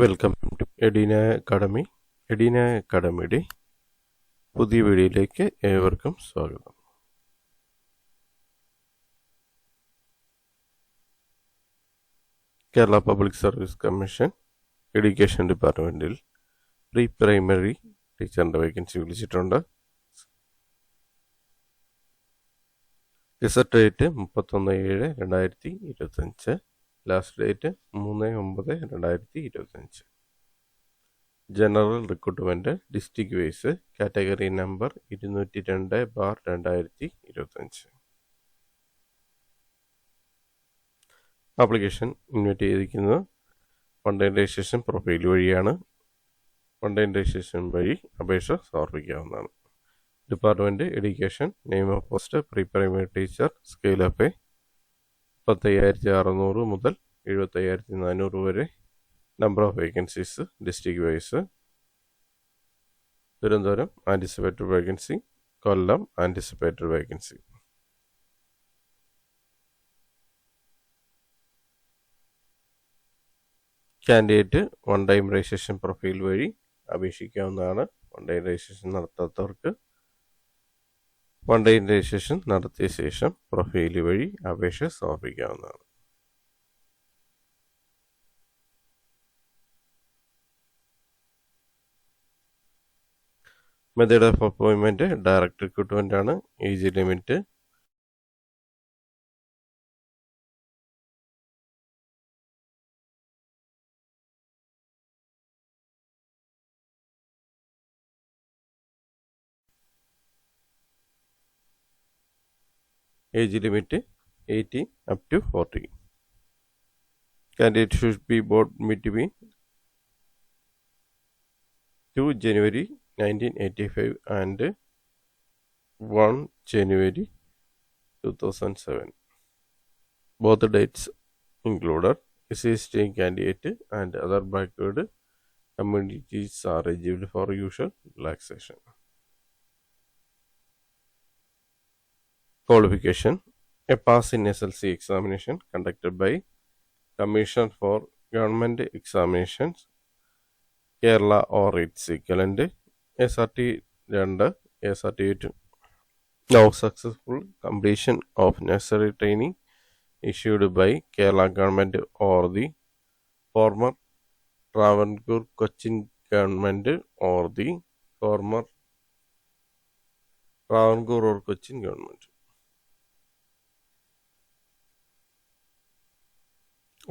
Welcome to Edina academy. Edina അക്കാഡമിയുടെ പുതിയ വീഡിയോയിലേക്ക് ഏവർക്കും സ്വാഗതം. Kerala public service commission education ഡിപ്പാർട്ട്മെൻറ്റിൽ പ്രീ പ്രൈമറി ടീച്ചറിൻ്റെ വേക്കൻസി വിളിച്ചിട്ടുണ്ട്. Gazette date 31/7/2025, last date 3/9/2025. General recruitment district wise category number 202/2025. Application invite ചെയ്തിരിക്കുന്നത് ഓൺലൈൻ രജിസ്ട്രേഷൻ പ്രൊഫൈൽ വഴിയാണ്. ഓൺലൈൻ രജിസ്ട്രേഷൻ വഴി അപേക്ഷ സമർപ്പിക്കാവുന്നതാണ്. Department education, name of post pre primary teacher, scale of 35,600 മുതൽ 75,400 വരെ. Number of vacancies district wise: Thiruvananthapuram anticipated vacancy, Kollam anticipated vacancy. Candidate one time registration profile വഴി അപേക്ഷിക്കാവുന്നതാണ്. One time registration നടത്താത്തവർക്ക് one time registration നടത്തിയ ശേഷം പ്രൊഫൈൽ വഴി അപേക്ഷ സമർപ്പിക്കാവുന്നതാണ്. Method of appointment direct recruitment ആണ്. Age limit age limit 18 up to 40. Candidate should be born between 2 January 1985 and 1 January 2007. Both the dates included. Existing candidate and other backward communities are eligible for usual relaxation. Qualification: a pass in SLC examination conducted by Commission for Government Examinations, Kerala or its equivalent, SRT2, SRT2. Now successful completion of necessary training issued by Kerala government or the former Travancore Cochin government or the former Travancore or Cochin government,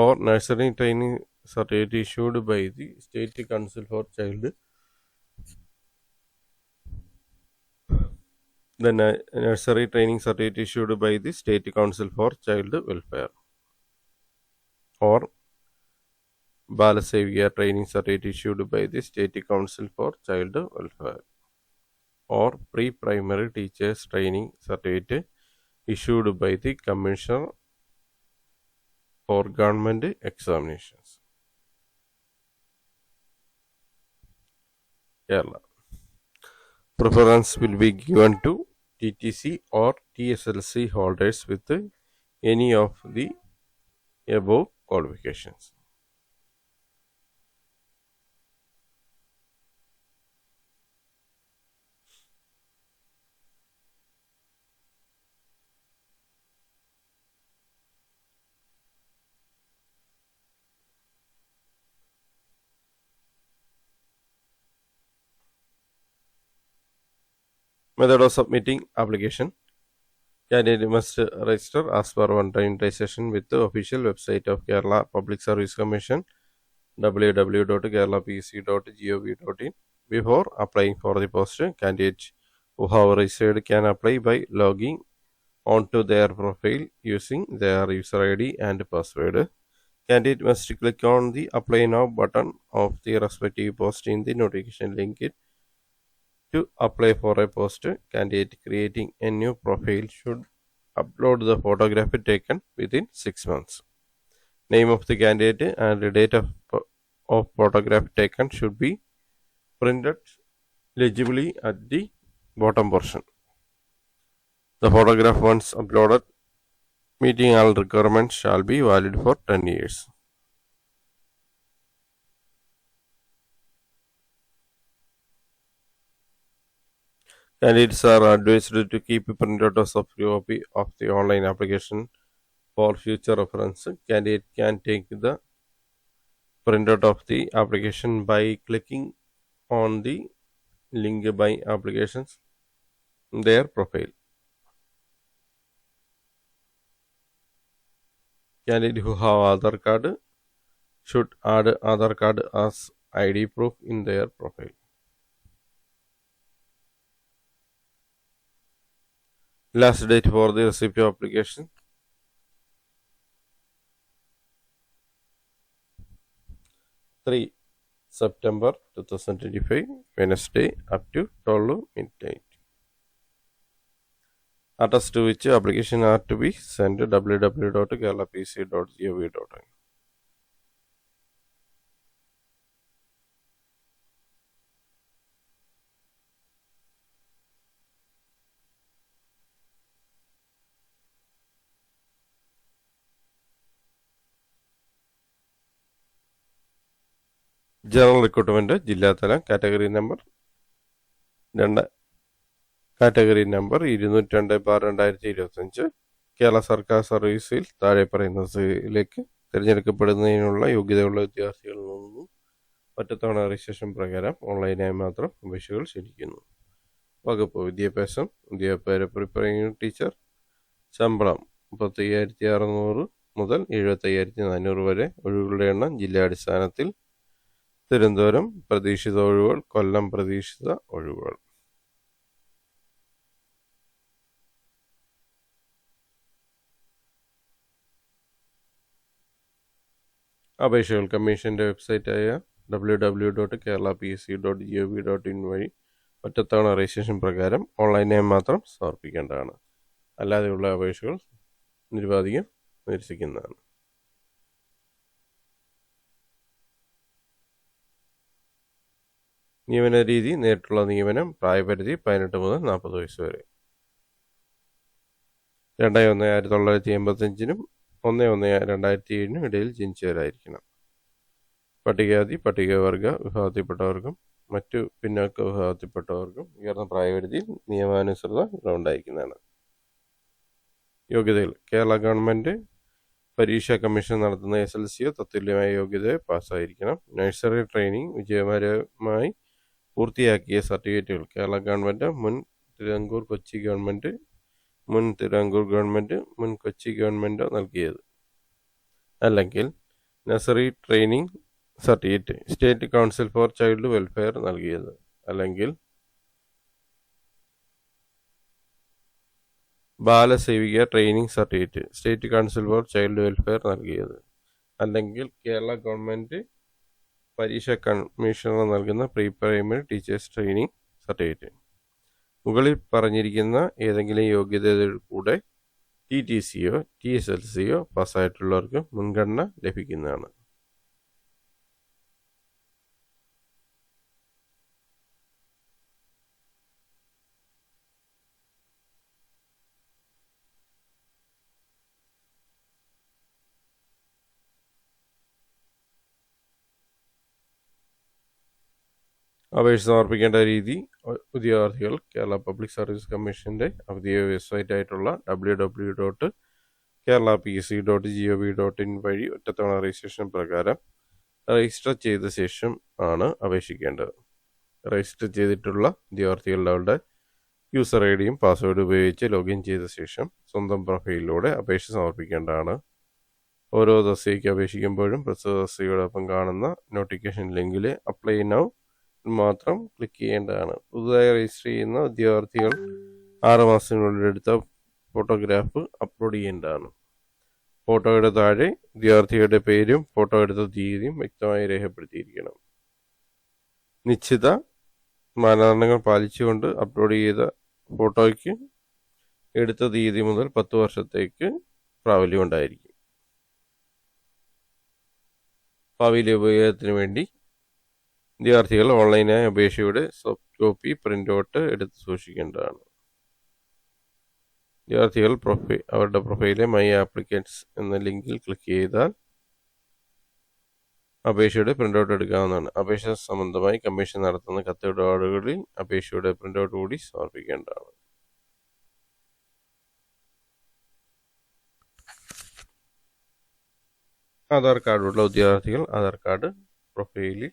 or nursery training certificate issued by the State Council for Child. The nursery training certificate issued by the State Council for Child Welfare, or Balasavia training certificate issued by the State Council for Child Welfare, or pre-primary teachers training certificate issued by the Commissioner for Government Examinations, Kerala. Preference will be given to TTC or TSLC holders with any of the above qualifications. Method of submitting application: candidate must register as per one-time registration with the official website of Kerala Public Service Commission, www.keralapc.gov.in. Before applying for the post, candidates who have registered can apply by logging onto their profile using their user ID and password. Candidate must click on the Apply Now button of the respective post in the notification link. To apply for a post, candidate creating a new profile should upload the photograph taken within 6 months. Name of the candidate and the date of photograph taken should be printed legibly at the bottom portion. The photograph once uploaded meeting all requirements shall be valid for 10 years. Candidates are advised to keep a printout or soft copy of the online application for future reference. Candidate can take the printout of the application by clicking on the link by applications in their profile. Candidate who have Aadhaar card should add Aadhaar card as ID proof in their profile. Last date for the receipt of application 3 September 2025 Wednesday up to 12 midnight. Address to which application are to be sent to www.keralapc.gov.in. General recruitment ജില്ലാതല category number 202/2025 Kerala സർക്കാർ സർവീസിൽ താഴെ പറയുന്നതിലേക്ക് തിരഞ്ഞെടുക്കപ്പെടുന്നതിനുള്ള യോഗ്യതയുള്ള വിദ്യാർത്ഥികളിൽ നിന്നും ഒറ്റത്തവണ registration പ്രകാരം ഓൺലൈനായി മാത്രം അപേക്ഷകൾ ക്ഷണിക്കുന്നു. വകുപ്പ് വിദ്യാഭ്യാസം, വിദ്യാഭ്യാസ പ്രിപ്പയറിംഗ് ടീച്ചർ. ശമ്പളം 35,600 മുതൽ 75,400 വരെ. ഒഴിവുകളുടെ എണ്ണം ജില്ലാടിസ്ഥാനത്തിൽ തിരുവനന്തപുരം പ്രതീക്ഷിത ഒഴിവുകൾ, കൊല്ലം പ്രതീക്ഷിത ഒഴിവുകൾ. അപേക്ഷകൾ കമ്മീഷന്റെ വെബ്സൈറ്റായ www.keralapsc.gov.in വഴി ഒറ്റത്തവണ രജിസ്ട്രേഷൻ പ്രകാരം ഓൺലൈനായി മാത്രം സമർപ്പിക്കേണ്ടതാണ്. അല്ലാതെയുള്ള അപേക്ഷകൾ നിരുപാധികം നിരസിക്കുന്നതാണ്. നിയമന രീതി: നേരിട്ടുള്ള നിയമനം. പ്രായപരിധി 18 മുതൽ 40 വയസ്സ് വരെ. 2/1/1985 1/1/2007 ഇടയിൽ ജനിച്ചവരായിരിക്കണം. പട്ടികജാതി പട്ടികവർഗ വിഭാഗത്തിൽപ്പെട്ടവർക്കും മറ്റു പിന്നാക്ക വിഭാഗത്തിൽപ്പെട്ടവർക്കും ഉയർന്ന പ്രായപരിധിയിൽ നിയമാനുസൃത ഉണ്ടായിരിക്കുന്നതാണ്. യോഗ്യതകൾ: കേരള ഗവൺമെന്റ് പരീക്ഷാ കമ്മീഷൻ നടത്തുന്ന SLCയോ തത്തുല്യമായ യോഗ്യതയെ പാസ്സായിരിക്കണം. നഴ്സറി ട്രെയിനിങ് വിജയകരമായി പൂർത്തിയാക്കിയ സർട്ടിഫിക്കറ്റുകൾ കേരള ഗവൺമെന്റ്, മുൻ തിരുവിതാംകൂർ കൊച്ചി ഗവൺമെന്റ്, മുൻ തിരുവിതാംകൂർ ഗവൺമെന്റ്, മുൻ കൊച്ചി ഗവൺമെന്റോ നൽകിയത്. അല്ലെങ്കിൽ nursery training certificate state council for child welfare നൽകിയത്. അല്ലെങ്കിൽ Balasevika training certificate state council for child welfare നൽകിയത്. അല്ലെങ്കിൽ കേരള ഗവൺമെന്റ് പരീക്ഷാ കമ്മീഷണർ നൽകുന്ന pre primary teachers training certificate. മുകളിൽ പറഞ്ഞിരിക്കുന്ന ഏതെങ്കിലും യോഗ്യതയുടെ കൂടെ TTCയോ TSLCയോ പാസ്സായിട്ടുള്ളവർക്ക് മുൻഗണന ലഭിക്കുന്നതാണ്. അപേക്ഷ സമർപ്പിക്കേണ്ട രീതി: ഉദ്യോഗാർത്ഥികൾ കേരള പബ്ലിക് സർവീസ് കമ്മീഷന്റെ ഔദ്യോഗിക വെബ്സൈറ്റ് ആയിട്ടുള്ള www.keralapsc.gov.in വഴി ഒറ്റത്തവണ രജിസ്ട്രേഷൻ പ്രകാരം രജിസ്റ്റർ ചെയ്ത ശേഷം ആണ് അപേക്ഷിക്കേണ്ടത്. രജിസ്റ്റർ ചെയ്തിട്ടുള്ള ഉദ്യോഗാർത്ഥികളുടെ യൂസർ ഐഡിയും പാസ്വേഡും ഉപയോഗിച്ച് ലോഗിൻ ചെയ്ത ശേഷം സ്വന്തം പ്രൊഫൈലിലൂടെ അപേക്ഷ സമർപ്പിക്കേണ്ടതാണ്. ഓരോ തസ്തികയ്ക്ക് അപേക്ഷിക്കുമ്പോഴും പ്രസ്തുത തസ്തികയോടൊപ്പം കാണുന്ന നോട്ടിഫിക്കേഷൻ ലിങ്കിൽ അപ്ലൈ നൗ മാത്രം ക്ലിക്ക് ചെയ്യേണ്ടതാണ്. പുതുതായി രജിസ്റ്റർ ചെയ്യുന്ന ഉദ്യോഗാർത്ഥികൾ 6 മാസത്തിനുള്ളിൽ എടുത്ത ഫോട്ടോഗ്രാഫ് അപ്ലോഡ് ചെയ്യേണ്ടതാണ്. ഫോട്ടോയുടെ താഴെ വിദ്യാർത്ഥിയുടെ പേരും ഫോട്ടോ എടുത്ത തീയതിയും വ്യക്തമായി രേഖപ്പെടുത്തിയിരിക്കണം. നിശ്ചിത മാനദണ്ഡങ്ങൾ പാലിച്ചുകൊണ്ട് അപ്ലോഡ് ചെയ്ത ഫോട്ടോയ്ക്ക് എടുത്ത തീയതി മുതൽ 10 വർഷത്തേക്ക് പ്രാബല്യം ഉണ്ടായിരിക്കും. ഭാവിയിലെ ഉപയോഗത്തിന് വേണ്ടി വിദ്യാർത്ഥികൾ ഓൺലൈനായി അപേക്ഷയുടെ സോഫ്റ്റ് കോപ്പി പ്രിന്റ് ഔട്ട് എടുത്ത് സൂക്ഷിക്കേണ്ടതാണ്. വിദ്യാർത്ഥികൾ അവരുടെ പ്രൊഫൈലിലെ മൈ ആപ്ലിക്കൻസ് എന്ന ലിങ്കിൽ ക്ലിക്ക് ചെയ്താൽ അപേക്ഷയുടെ പ്രിൻ്റൗട്ട് എടുക്കാവുന്നതാണ്. അപേക്ഷ സംബന്ധമായി കമ്മീഷൻ നടത്തുന്ന കത്തിടപാടുകളിൽ അപേക്ഷയുടെ പ്രിൻ്റൗട്ട് കൂടി സമർപ്പിക്കേണ്ടതാണ്. ആധാർ കാർഡുള്ള ഉദ്യോഗാർത്ഥികൾ ആധാർ കാർഡ് പ്രൊഫൈലിൽ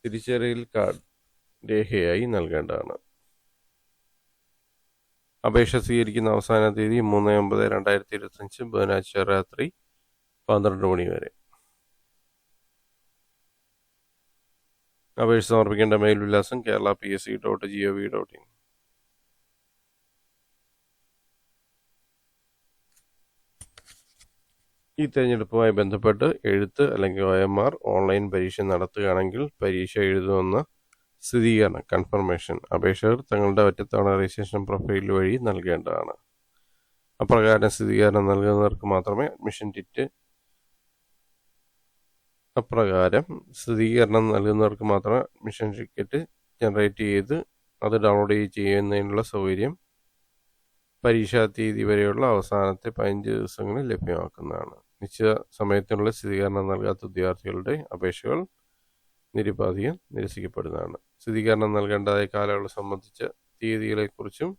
തിരിച്ചറിയൽ കാർഡ് രേഖയായി നൽകേണ്ടതാണ്. അപേക്ഷ സ്വീകരിക്കുന്ന അവസാന തീയതി 3/9/2025 ബുധനാഴ്ച രാത്രി 12 മണി വരെ. അപേക്ഷ സമർപ്പിക്കേണ്ട മെയിൽ വിലാസം kerala.psc.gov.in. ഈ തിരഞ്ഞെടുപ്പുമായി ബന്ധപ്പെട്ട് എഴുത്ത് അല്ലെങ്കിൽ OMR ഓൺലൈൻ പരീക്ഷ നടത്തുകയാണെങ്കിൽ പരീക്ഷ എഴുതുമെന്ന സ്ഥിരീകരണം കൺഫർമേഷൻ അപേക്ഷകർ തങ്ങളുടെ ഒറ്റത്തവണ രജിസ്ട്രേഷൻ പ്രൊഫൈൽ വഴി നൽകേണ്ടതാണ്. അപ്രകാരം സ്ഥിരീകരണം നൽകുന്നവർക്ക് മാത്രമേ അഡ്മിഷൻ ടിക്കറ്റ് ജനറേറ്റ് ചെയ്ത് അത് ഡൗൺലോഡ് ചെയ്യുന്നതിനുള്ള സൗകര്യം പരീക്ഷാ തീയതി വരെയുള്ള അവസാനത്തെ 15 ദിവസങ്ങളിൽ ലഭ്യമാക്കുന്നതാണ്. നിശ്ചിത സമയത്തിനുള്ള സ്ഥിരീകരണം നൽകാത്ത ഉദ്യോഗാർത്ഥികളുടെ അപേക്ഷകൾ നിരുപാധികം നിരസിക്കപ്പെടുന്നതാണ്. സ്ഥിരീകരണം നൽകേണ്ടതായ കാലയളവ് സംബന്ധിച്ച തീയതികളെക്കുറിച്ചും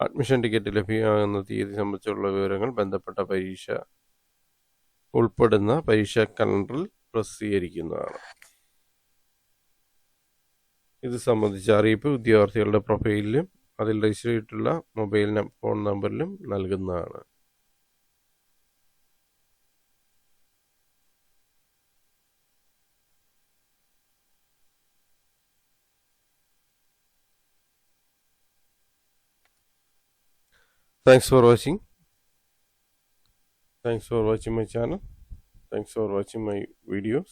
അഡ്മിഷൻ ടിക്കറ്റ് ലഭ്യമാകുന്ന തീയതി സംബന്ധിച്ചുള്ള വിവരങ്ങൾ ബന്ധപ്പെട്ട പരീക്ഷ ഉൾപ്പെടുന്ന പരീക്ഷാ കലണ്ടറിൽ പ്രസിദ്ധീകരിക്കുന്നതാണ്. ഇത് സംബന്ധിച്ച അറിയിപ്പ് ഉദ്യോഗാർത്ഥികളുടെ പ്രൊഫൈലിലും അതിൽ രജിസ്റ്റർ ചെയ്തിട്ടുള്ള മൊബൈൽ ഫോൺ നമ്പറിലും നൽകുന്നതാണ്. Thanks for watching. Thanks for watching my channel. Thanks for watching my videos.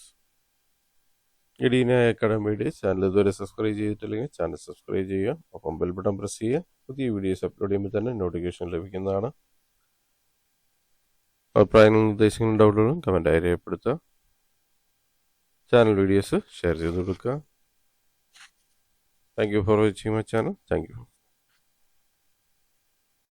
Edina അക്കാഡമിയുടെ ചാനൽ ഇതുവരെ സബ്സ്ക്രൈബ് ചെയ്തിട്ടില്ലെങ്കിൽ ചാനൽ സബ്സ്ക്രൈബ് ചെയ്യുക. ഒപ്പം ബെൽ ബട്ടൺ പ്രസ് ചെയ്യുക. പുതിയ വീഡിയോസ് അപ്ലോഡ് ചെയ്യുമ്പോൾ തന്നെ നോട്ടിഫിക്കേഷൻ ലഭിക്കുന്നതാണ്. അഭിപ്രായങ്ങളും നിർദ്ദേശങ്ങളും ഡൗട്ടുകളും കമൻറ്റായി രേഖപ്പെടുത്തുക. ചാനൽ വീഡിയോസ് ഷെയർ ചെയ്ത് കൊടുക്കുക. Thank you for watching my channel. Thank you.